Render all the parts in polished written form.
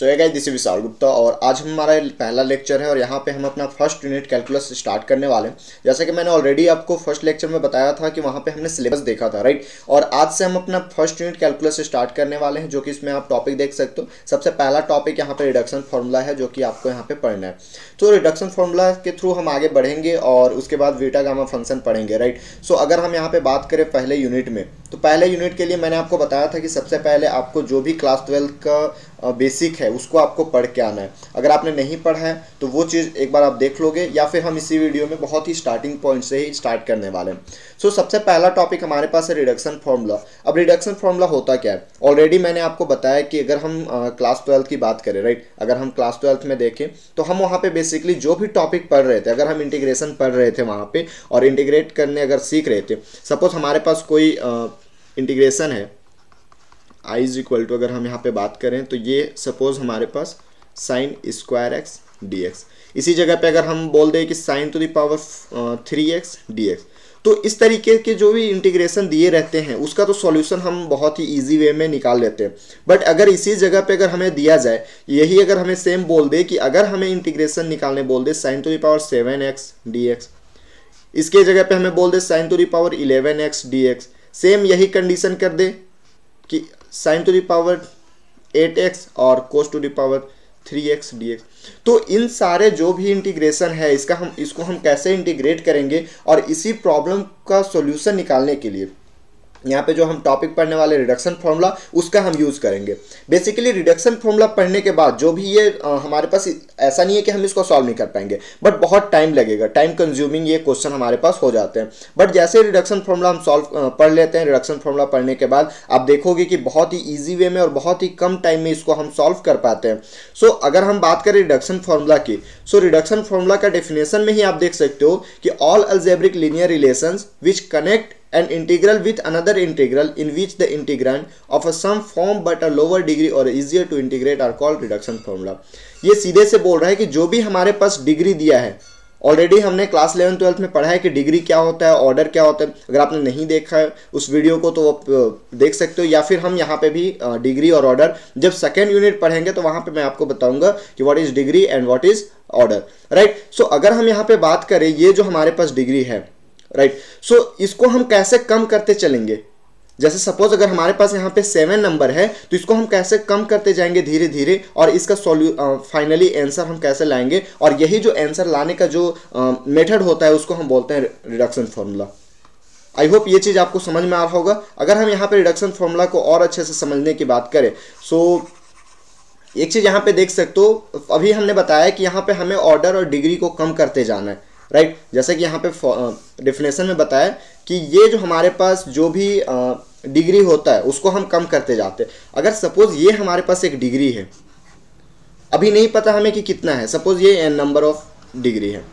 सो ये guys this is Vishal Gupta और आज हमारा पहला लेक्चर है और यहाँ पे हम अपना फर्स्ट यूनिट कैलकुलस स्टार्ट करने वाले हैं। जैसे कि मैंने ऑलरेडी आपको फर्स्ट लेक्चर में बताया था कि वहाँ पे हमने सिलेबस देखा था, राइट। और आज से हम अपना फर्स्ट यूनिट कैलकुलस स्टार्ट करने वाले हैं, जो कि इसमें आप टॉपिक देख सकते हो। सबसे पहला टॉपिक यहाँ पे रिडक्शन फॉर्मूला है, जो कि आपको यहाँ पे पढ़ना है। तो रिडक्शन फॉर्मूला के थ्रू हम आगे बढ़ेंगे और उसके बाद बीटा गामा फंक्शन पढ़ेंगे, राइट। सो अगर हम यहाँ पे बात करें पहले यूनिट में, तो पहले यूनिट के लिए मैंने आपको बताया था कि सबसे पहले आपको जो भी क्लास 12 का बेसिक है उसको आपको पढ़ के आना है। अगर आपने नहीं पढ़ा है तो वो चीज़ एक बार आप देख लोगे, या फिर हम इसी वीडियो में बहुत ही स्टार्टिंग पॉइंट से ही स्टार्ट करने वाले हैं। सो सबसे पहला टॉपिक हमारे पास है रिडक्शन फॉर्मूला। अब रिडक्शन फॉर्मूला होता क्या है, ऑलरेडी मैंने आपको बताया कि अगर हम क्लास 12 की बात करें, राइट, अगर हम क्लास 12 में देखें तो हम वहाँ पे बेसिकली जो भी टॉपिक पढ़ रहे थे, अगर हम इंटीग्रेशन पढ़ रहे थे वहाँ पे और इंटीग्रेट करने अगर सीख रहे थे, सपोज हमारे पास कोई इंटीग्रेशन है i इज इक्वल टू, अगर हम यहाँ पे बात करें तो ये सपोज हमारे पास sine square x d x, इसी जगह पे अगर हम बोल दें कि sine to the power 3x dx, तो इस तरीके के जो भी इंटीग्रेशन दिए रहते हैं उसका तो सॉल्यूशन हम बहुत ही इजी वे में निकाल लेते हैं। बट अगर इसी जगह पे अगर हमें दिया जाए, यही अगर हमें सेम बोल दे कि अगर हमें इंटीग्रेशन निकालने बोल दे sine to the power 7x dx, इसके जगह पे हमें बोल दे sine to the power 11x dx, same यही कंडीशन कर दे कि sine to the power 8x और cos to the power 3x dx, तो इन सारे जो भी इंटीग्रेशन है इसको हम कैसे इंटीग्रेट करेंगे और इसी प्रॉब्लम का सॉल्यूशन निकालने के लिए यहाँ पे जो हम टॉपिक पढ़ने वाले रिडक्शन फॉर्मूला उसका हम यूज़ करेंगे। बेसिकली रिडक्शन फॉर्मूला पढ़ने के बाद जो भी ये हमारे पास, ऐसा नहीं है कि हम इसको सॉल्व नहीं कर पाएंगे, बट बहुत टाइम लगेगा, टाइम कंज्यूमिंग ये क्वेश्चन हमारे पास हो जाते हैं। बट जैसे रिडक्शन फॉर्मूला हम पढ़ लेते हैं, रिडक्शन फॉर्मूला पढ़ने के बाद आप देखोगे कि बहुत ही ईजी वे में और बहुत ही कम टाइम में इसको हम सॉल्व कर पाते हैं। सो अगर हम बात करें रिडक्शन फॉर्मूला की, सो रिडक्शन फॉर्मूला का डेफिनेशन में ही आप देख सकते हो कि all algebraic linear relations which connect an integral with another integral in which the integrand of a sum form but a lower degree or easier to integrate are called reduction formula। ये सीधे से बोल रहा है कि जो भी हमारे पास डिग्री दिया है, ऑलरेडी हमने क्लास 11-12 में पढ़ा है कि डिग्री क्या होता है, ऑर्डर क्या होता है। अगर आपने नहीं देखा है उस वीडियो को तो देख सकते हो, या फिर हम यहाँ पे भी डिग्री और ऑर्डर जब सेकेंड यूनिट पढ़ेंगे तो वहाँ पे मैं आपको बताऊंगा कि what is degree and what is order, right. So अगर हम यहाँ पे बात करें, ये जो हमारे पास डिग्री है, राइट, सो इसको हम कैसे कम करते चलेंगे। जैसे सपोज अगर हमारे पास यहाँ पे 7 नंबर है तो इसको हम कैसे कम करते जाएंगे धीरे धीरे, और इसका फाइनली आंसर हम कैसे लाएंगे, और यही जो आंसर लाने का जो मेथड होता है उसको हम बोलते हैं रिडक्शन फॉर्मूला। आई होप ये चीज़ आपको समझ में आ रहा होगा। अगर हम यहाँ पे रिडक्शन फॉर्मूला को और अच्छे से समझने की बात करें, सो एक चीज़ यहाँ पे देख सकते हो, अभी हमने बताया कि यहाँ पे हमें ऑर्डर और डिग्री को कम करते जाना है, राइट। जैसे कि यहाँ पे डेफिनेशन में बताया कि ये जो हमारे पास जो भी डिग्री होता है उसको हम कम करते जाते हैं। अगर सपोज ये हमारे पास एक डिग्री है, अभी नहीं पता हमें कि कितना है, सपोज ये n नंबर ऑफ डिग्री है,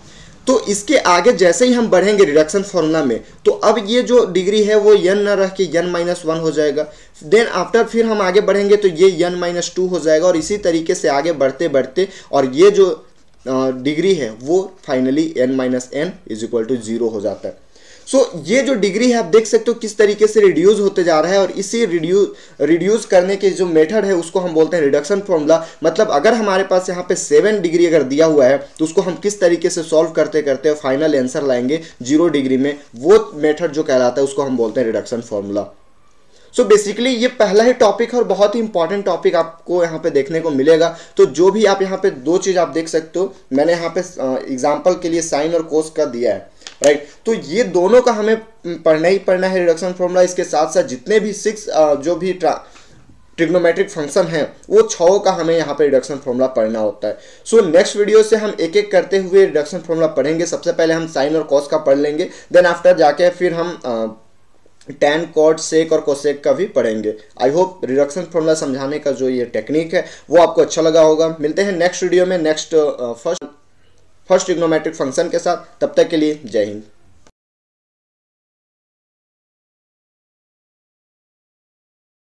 तो इसके आगे जैसे ही हम बढ़ेंगे रिडक्शन फॉर्मूला में, तो अब ये जो डिग्री है वो n न रह के n-1 हो जाएगा। देन आफ्टर फिर हम आगे बढ़ेंगे तो ये n-2 हो जाएगा, और इसी तरीके से आगे बढ़ते बढ़ते और ये जो डिग्री है वो finally n-n is equal to 0 हो जाता है। सो ये जो डिग्री है आप देख सकते हो किस तरीके से रिड्यूस होते जा रहा है, और इसी रिड्यूस करने के जो मेथड है उसको हम बोलते हैं रिडक्शन फॉर्मूला। मतलब अगर हमारे पास यहाँ पे 7 डिग्री अगर दिया हुआ है तो उसको हम किस तरीके से सॉल्व करते करते फाइनल आंसर लाएंगे 0 डिग्री में, वो मेथड जो कहलाता है उसको हम बोलते हैं रिडक्शन फॉर्मूला। सो बेसिकली ये पहला ही टॉपिक है और बहुत ही इंपॉर्टेंट टॉपिक आपको यहाँ पे देखने को मिलेगा। तो जो भी आप यहाँ पे दो चीज़ आप देख सकते हो, मैंने यहाँ पे एग्जांपल के लिए साइन और कोस का दिया है, राइट। तो ये दोनों का हमें पढ़ना ही पढ़ना है रिडक्शन फॉर्मूला। इसके साथ साथ जितने भी 6 जो भी ट्रिग्नोमेट्रिक फंक्शन हैं वो 6 का हमें यहाँ पे रिडक्शन फॉर्मूला पढ़ना होता है। सो नेक्स्ट वीडियो से हम एक एक करते हुए रिडक्शन फॉर्मूला पढ़ेंगे। सबसे पहले हम साइन और कॉस का पढ़ लेंगे, देन आफ्टर जाके फिर हम टैन, कॉट, सेक और कोसेक का भी पढ़ेंगे। आई होप रिडक्शन फॉर्मूला समझाने का जो ये टेक्निक है वो आपको अच्छा लगा होगा। मिलते हैं नेक्स्ट वीडियो में नेक्स्ट फर्स्ट ट्रिग्नोमेट्रिक फंक्शन के साथ। तब तक के लिए जय हिंद।